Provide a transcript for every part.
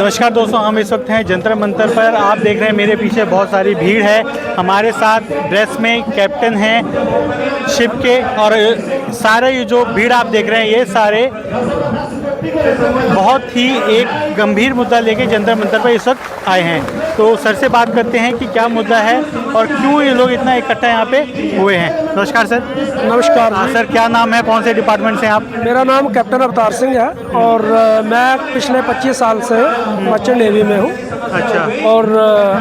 नमस्कार दोस्तों, हम इस वक्त हैं जंतर मंतर पर। आप देख रहे हैं मेरे पीछे बहुत सारी भीड़ है। हमारे साथ ड्रेस में कैप्टन हैं शिप के, और सारे ये जो भीड़ आप देख रहे हैं ये सारे बहुत ही एक गंभीर मुद्दा लेके जंतर मंतर पर इस वक्त आए हैं। तो सर से बात करते हैं कि क्या मुद्दा है और क्यों ये लोग इतना इकट्ठा यहाँ पे हुए हैं। नमस्कार सर। नमस्कार सर, क्या नाम है, कौन से डिपार्टमेंट से हैं आप? मेरा नाम कैप्टन अवतार सिंह है और मैं पिछले 25 साल से मर्चेंट नेवी में हूँ। अच्छा। और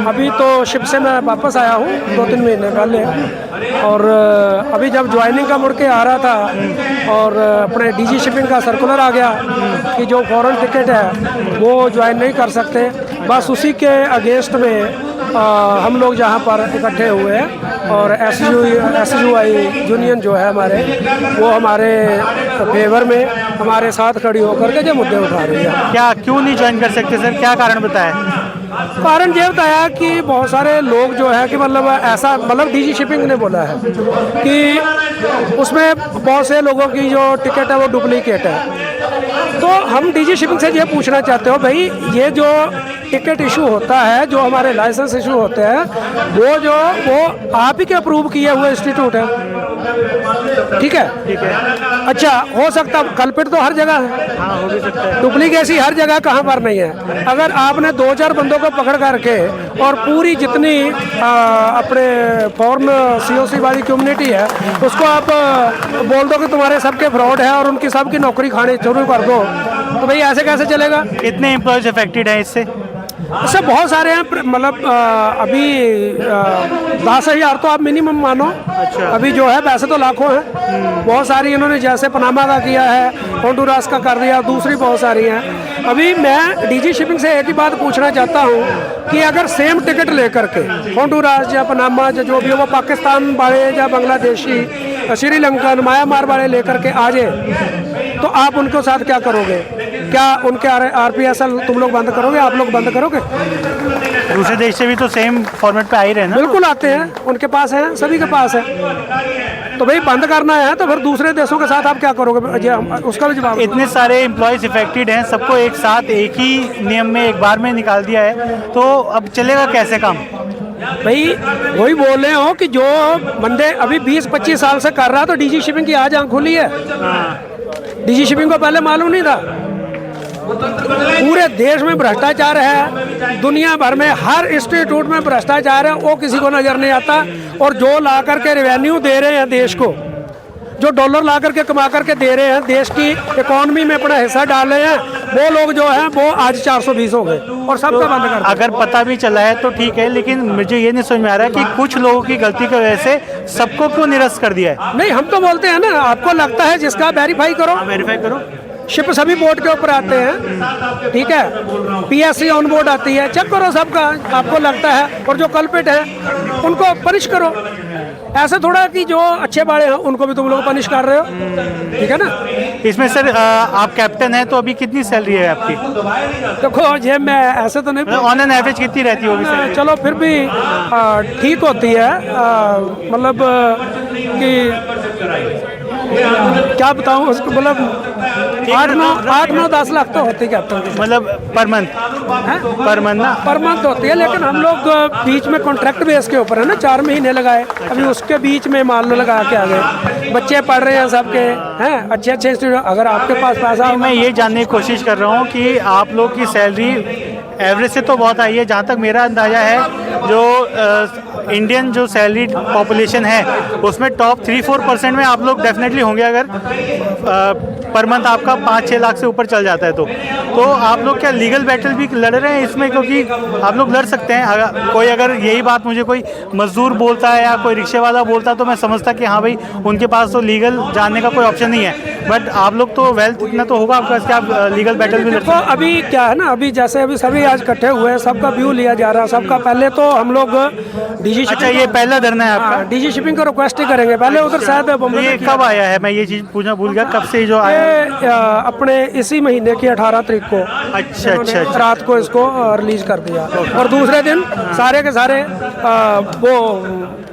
अभी तो शिप से मैं वापस आया हूँ 2-3 महीने पहले। और अभी जब ज्वाइनिंग का मुड़ के आ रहा था और अपने डीजी शिपिंग का सर्कुलर आ गया कि जो फॉरेन टिकट है वो ज्वाइन नहीं कर सकते, बस उसी के अगेंस्ट में हम लोग जहाँ पर इकट्ठे हुए हैं। और SUI यूनियन जो है हमारे, वो हमारे फेवर में हमारे साथ खड़ी होकर के जो मुद्दे उठा रही है। क्या क्यों नहीं ज्वाइन कर सकते सर, क्या कारण बताया? कारण ये बताया कि बहुत सारे लोग जो है कि मतलब डीजी शिपिंग ने बोला है कि उसमें बहुत से लोगों की जो टिकट है वो डुप्लीकेट है। तो हम डीजी शिपिंग से ये पूछना चाहते हो, भाई ये जो टिकट इशू होता है, जो हमारे लाइसेंस इशू होते हैं, वो आप ही के अप्रूव किए हुए इंस्टीट्यूट है, ठीक है? ठीक है। अच्छा, हो सकता कल्पित तो हर जगह है। हाँ, हो भी सकता है। डुप्लीकेसी हर जगह कहाँ पर नहीं है। अगर आपने 2-4 बंदों को पकड़ करके और पूरी जितनी अपने फॉर्म COC वाली कम्युनिटी है उसको आप बोल दो कि तुम्हारे सबके फ्रॉड है और उनकी सबकी नौकरी खाने शुरू कर दो, तो भाई ऐसे कैसे चलेगा? कितने एम्प्लॉयज अफेक्टेड हैं इससे? इससे बहुत सारे हैं, मतलब अभी 10,000 तो आप मिनिमम मानो। अच्छा। अभी जो है वैसे तो लाखों हैं। बहुत सारी इन्होंने जैसे पनामा का किया है, होंडुरास का कर दिया, दूसरी बहुत सारी हैं। अभी मैं डीजी शिपिंग से एक ही बात पूछना चाहता हूँ कि अगर सेम टिकट लेकर के होंडुरास या पनामा जो भी वो पाकिस्तान वाले या बांग्लादेशी, श्रीलंकन, म्यांमार वाले लेकर के आ जाए, तो आप उनके साथ क्या करोगे? क्या उनके RPSL तुम लोग बंद करोगे? आप लोग बंद करोगे? दूसरे देश से भी तो सेम फॉर्मेट पे आ ही रहे ना। बिल्कुल आते हैं, उनके पास है, सभी के पास है। तो भाई बंद करना है तो फिर दूसरे देशों के साथ आप क्या करोगे? उसका भी जवाब। इतने सारे एम्प्लॉयज इफेक्टेड हैं, सबको एक साथ एक ही नियम में एक बार में निकाल दिया है, तो अब चलेगा कैसे काम? भाई वही बोल रहे हो कि जो बंदे अभी 20-25 साल से कर रहा है, तो डीजी शिपिंग की आज आंख खुली है। डीजी शिपिंग को पहले मालूम नहीं था। पूरे देश में भ्रष्टाचार है, दुनिया भर में हर इंस्टीट्यूट में भ्रष्टाचार है, वो किसी को नजर नहीं आता। और जो ला करके रेवेन्यू दे रहे हैं देश को, जो डॉलर ला करके कमा करके दे रहे हैं, देश की इकोनॉमी में अपना हिस्सा डाल रहे हैं, वो लोग जो हैं वो आज 420 हो गए और सबका बंद कर। अगर पता भी चला है तो ठीक है, लेकिन मुझे ये नहीं समझ में आ रहा है कि कुछ लोगों की गलती की वजह से सबको क्यों निरस्त कर दिया है? नहीं, हम तो बोलते हैं ना, आपको लगता है जिसका वेरीफाई करो। वेरीफाई करो। शिप सभी बोर्ड के ऊपर आते हैं, ठीक है? PSC ऑन बोर्ड आती है, चेक करो सबका, आपको लगता है, और जो कल्पिट है उनको पनिश करो। ऐसा थोड़ा कि जो अच्छे बाड़े हैं उनको भी तुम लोग पनिश कर रहे हो, ठीक है ना? इसमें सर आप कैप्टन हैं तो अभी कितनी सैलरी है आपकी? देखो ये मैं ऐसे तो नहीं, ऑन एन एवरेज कितनी रहती होगी सर? चलो फिर भी ठीक होती है, मतलब कि क्या बताऊँ उसको, मतलब 8-9-10 लाख तो होती है कैप्टन की। मतलब पर मंथ? पर मंथ ना? पर मंथ होती है, लेकिन हम लोग बीच में कॉन्ट्रैक्ट बेस के ऊपर है ना, 4 महीने लगाए। अभी उसके बीच में मान लो लगा के आ गए, बच्चे पढ़ रहे हैं सबके, हैं अच्छे इंस्टीट्यूट। अगर आपके पास पैसा, मैं ये जानने की कोशिश कर रहा हूँ कि आप लोग की सैलरी एवरेज से तो बहुत आई है। जहाँ तक मेरा अंदाज़ा है, जो इंडियन जो सैलरी पॉपुलेशन है उसमें टॉप 3-4% में आप लोग डेफिनेटली होंगे। अगर पर मंथ आपका 5-6 लाख से ऊपर चल जाता है तो आप लोग क्या लीगल बैटल भी लड़ रहे हैं इसमें? क्योंकि आप लोग लड़ सकते हैं। अगर यही बात मुझे कोई मजदूर बोलता है या कोई रिक्शे वाला बोलता है तो मैं समझता कि हाँ भाई उनके पास तो लीगल जाने का कोई ऑप्शन नहीं है, बट आप लोग तो वेल्थ इतना तो होगा आपका कि आप लीगल बैटल भी लड़ते हैं। अभी क्या है ना, अभी जैसे अभी सभी आज इकट्ठे हुए हैं, सबका व्यू लिया जा रहा है सबका। पहले तो हम लोग डीजी, अच्छा ये पहला धरना है आपका? डीजी शिपिंग को रिक्वेस्ट ही करेंगे पहले। उधर शायद ये कब आया है? मैं ये चीज़ पूछना भूल गया, कब से जो आया? अपने इसी महीने की 18 तारीख को। अच्छा। रात को इसको रिलीज कर दिया और दूसरे दिन सारे के सारे वो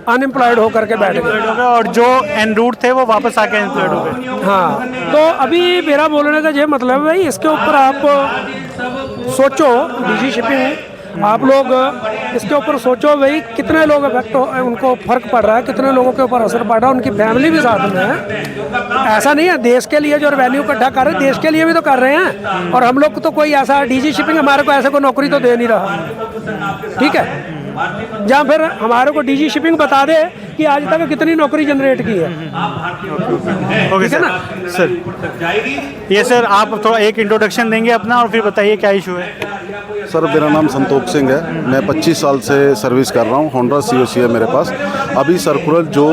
अनएम्प्लॉयड होकर के बैठ गए। हो गए और जो एन रूट थे वो वापस आके एम्प्लॉयड हो गए। हाँ, तो अभी मेरा बोलने का ये मतलब है भाई, इसके ऊपर आप सोचो, डीजी शिपिंग आप लोग इसके ऊपर सोचो भाई, कितने लोग इफेक्ट उनको फ़र्क पड़ रहा है, कितने लोगों के ऊपर असर पड़ रहा है, उनकी फैमिली भी साथ में है। ऐसा नहीं है देश के लिए जो रेवेन्यू इकट्ठा कर रहे हैं, देश के लिए भी तो कर रहे हैं। और हम लोग को तो कोई ऐसा डीजी शिपिंग हमारे को ऐसे कोई नौकरी तो दे नहीं रहा, ठीक है। जहाँ फिर हमारे को डीजी शिपिंग बता दे कि आज तक कितनी नौकरी जनरेट की है। Okay sir. ना सर, ये सर आप थोड़ा एक इंट्रोडक्शन देंगे अपना और फिर बताइए क्या इशू है। सर मेरा नाम संतोष सिंह है, मैं 25 साल से सर्विस कर रहा हूँ। होंडा COC है मेरे पास। अभी सर्कुलर जो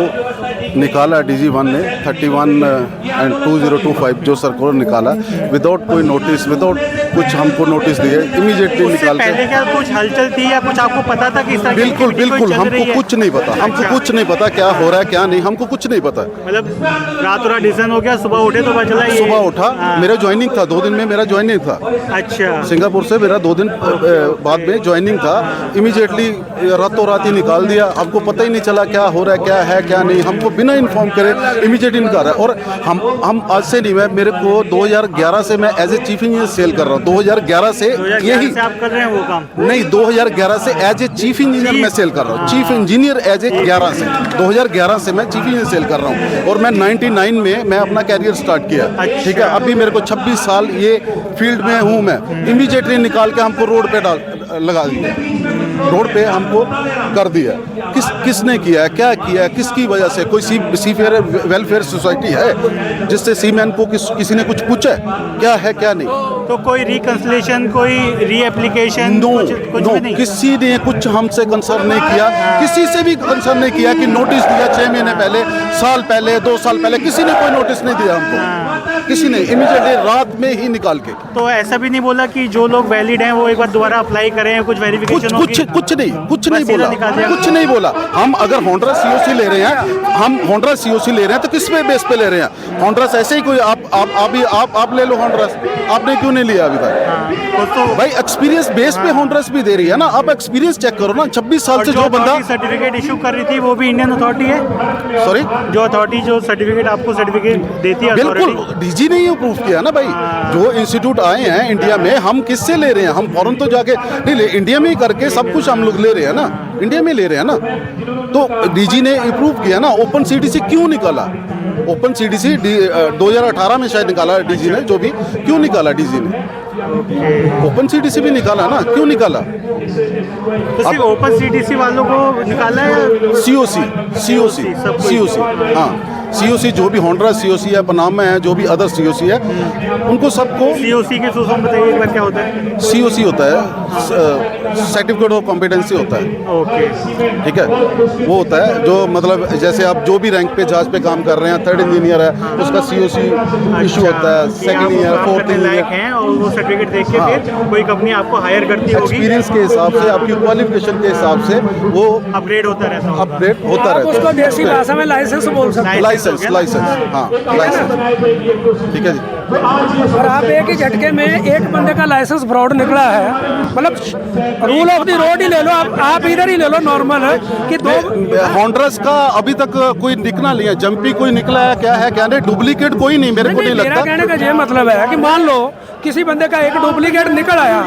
निकाला DG1 ने 31 एंड 2025 जो सर्कुलर निकाला, विदाउट कोई नोटिस, विदाउट कुछ हमको नोटिस दिए, इमीडिएटली निकाल के। पहले क्या कुछ हलचल थी या कुछ आपको पता था कि इस तरह की बिल्कुल बिल्कुल हमको कुछ नहीं पता, हमको अच्छा। कुछ नहीं पता क्या हो रहा है क्या नहीं, हमको कुछ नहीं पता। मतलब रात रात डिसीजन हो गया, सुबह उठे तो पता चला ये। सुबह उठा, मेरा ज्वाइनिंग था, 2 दिन में मेरा ज्वाइनिंग था। अच्छा, सिंगापुर से मेरा 2 दिन बाद में ज्वाइनिंग था। इमीडिएटली रातों रात ही निकाल दिया, हमको पता ही नहीं चला क्या हो रहा है क्या है क्या नहीं, हमको बिना इन्फॉर्म करे इमीडिएटली निकाल रहा है। और हम आज से नहीं, मैं मेरे को 2011 से मैं एज ए चीफ इंजीनियर सेल कर रहा हूँ। 2011 से यही से आप कर रहे हैं वो काम? नहीं, 2011 से एज ए चीफ इंजीनियर मैं सेल कर रहा हूँ। चीफ इंजीनियर एज ए 2011 से मैं चीफ इंजीनियर सेल कर रहा हूँ। और मैं 99 में मैं अपना कैरियर स्टार्ट किया, ठीक है। अभी मेरे को 26 साल ये फील्ड में हूँ मैं। इमीडिएटली निकाल के हमको रोड पे लगा दिया, रोड पे हमको कर दिया। किसने किया है, क्या किया है, किसकी वजह से? कोई सीफेयर वेलफेयर सोसाइटी है जिससे सीमैन को किसी ने कुछ पूछा है क्या है क्या नहीं? तो कोई रिकंसिलेशन, कोई रीएप्लीकेशन? नो कुछ नो, भी नहीं? किसी ने कुछ हमसे कंसर्न नहीं किया, किसी से भी कंसर्न नहीं किया कि नोटिस दिया 6 महीने पहले, साल पहले, 2 साल पहले, किसी ने कोई नोटिस नहीं दिया हमको, किसी ने। इमीडिएटली रात में ही निकाल के। तो ऐसा भी नहीं बोला कि जो लोग वैलिड हैं वो एक बार दोबारा अप्लाई करें, कुछ वेरिफिकेशन कुछ नहीं बोला, कुछ नहीं बोला। हम अगर होंडा COC ले रहे हैं, तो किस पे बेस पे ले रहे हैं? होंडा ऐसे ही कोई आप ले लो होंडा, आपने क्यों नहीं लिया अभी तक? तो भाई एक्सपीरियंस बेस पे होंडा भी दे रही है ना, आप एक्सपीरियंस चेक करो ना। 26 साल से जो बंदा सर्टिफिकेट इशू कर रही थी वो भी इंडियन अथॉरिटी है। सॉरी, जो अथॉरिटी जो सर्टिफिकेट आपको सर्टिफिकेट देती है, बिल्कुल DG ने ही अप्रूव किया ना भाई। जो इंस्टीट्यूट आए हैं इंडिया में, हम किससे ले रहे हैं? हम फॉरेन तो जाके नहीं ले, इंडिया में ही करके सब कुछ हम लोग ले रहे हैं ना, इंडिया में ले रहे हैं ना। तो DG ने अप्रूव किया ना। ओपन CDC क्यों निकाला? ओपन CDC 2018 में शायद निकाला DG ने, जो भी क्यों निकाला DG ने? ओपन CDC भी निकाला ना, क्यों निकाला? तो सिर्फ ओपन CDC वालों को निकाला है? COC हाँ, COC जो भी होंडा COC है, पनामा है, जो भी अदर COC है, उनको सबको। COC के सूचना बताइए एक बार, क्या होता है? COC होता है सर्टिफिकेट ऑफ कॉम्पिटेंसी होता है। ओके, ठीक है, वो होता है जो मतलब जैसे आप जो भी रैंक पे जहाज पे काम कर रहे हैं, 3rd इंजीनियर है, उसका COC इशू होता है, 2nd ईयर, 4th ईयर हैं और वो सर्टिफिकेट देख के फिर कोई कंपनी आपको हायर करती होगी। एक्सपीरियंस के हिसाब से, आपकी क्वालिफिकेशन के हिसाब से वो अपग्रेड होता रहता है। अपग्रेड होता रहता है। उसको देसी भाषा में लाइसेंस बोल सकते हैं। लाइसेंस, हाँ लाइसेंस, ठीक है जी। और आप एक ही झटके में एक बंदे का लाइसेंस फ्रॉड निकला है, मतलब रूल ऑफ द रोड ही ले लो, आप इधर ही ले लो नॉर्मल है कि 2 होंड्रस का अभी तक कोई निकला नहीं है, जंपी कोई निकला है क्या है क्या नहीं, डुप्लीकेट कोई नहीं, मेरे को नहीं लगता। मेरा कहने का ये मतलब है कि मान लो किसी बंदे का एक डुप्लीकेट निकल आया,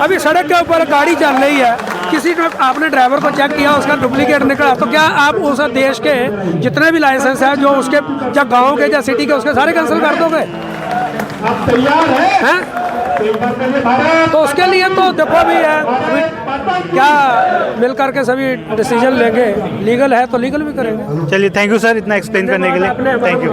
अभी सड़क के ऊपर गाड़ी चल रही है, किसी ने आपने ड्राइवर को चेक किया, उसका डुप्लीकेट निकला, तो क्या आप उस देश के जितने भी लाइसेंस है जो उसके या गाँव के या सिटी के, उसके सारे कैंसिल कर दोगे? हैं? तो उसके लिए तो देखो भी है, क्या मिल करके सभी डिसीजन लेंगे, लीगल है तो लीगल भी करेंगे। चलिए, थैंक यू सर इतना एक्सप्लेन करने के लिए, थैंक यू।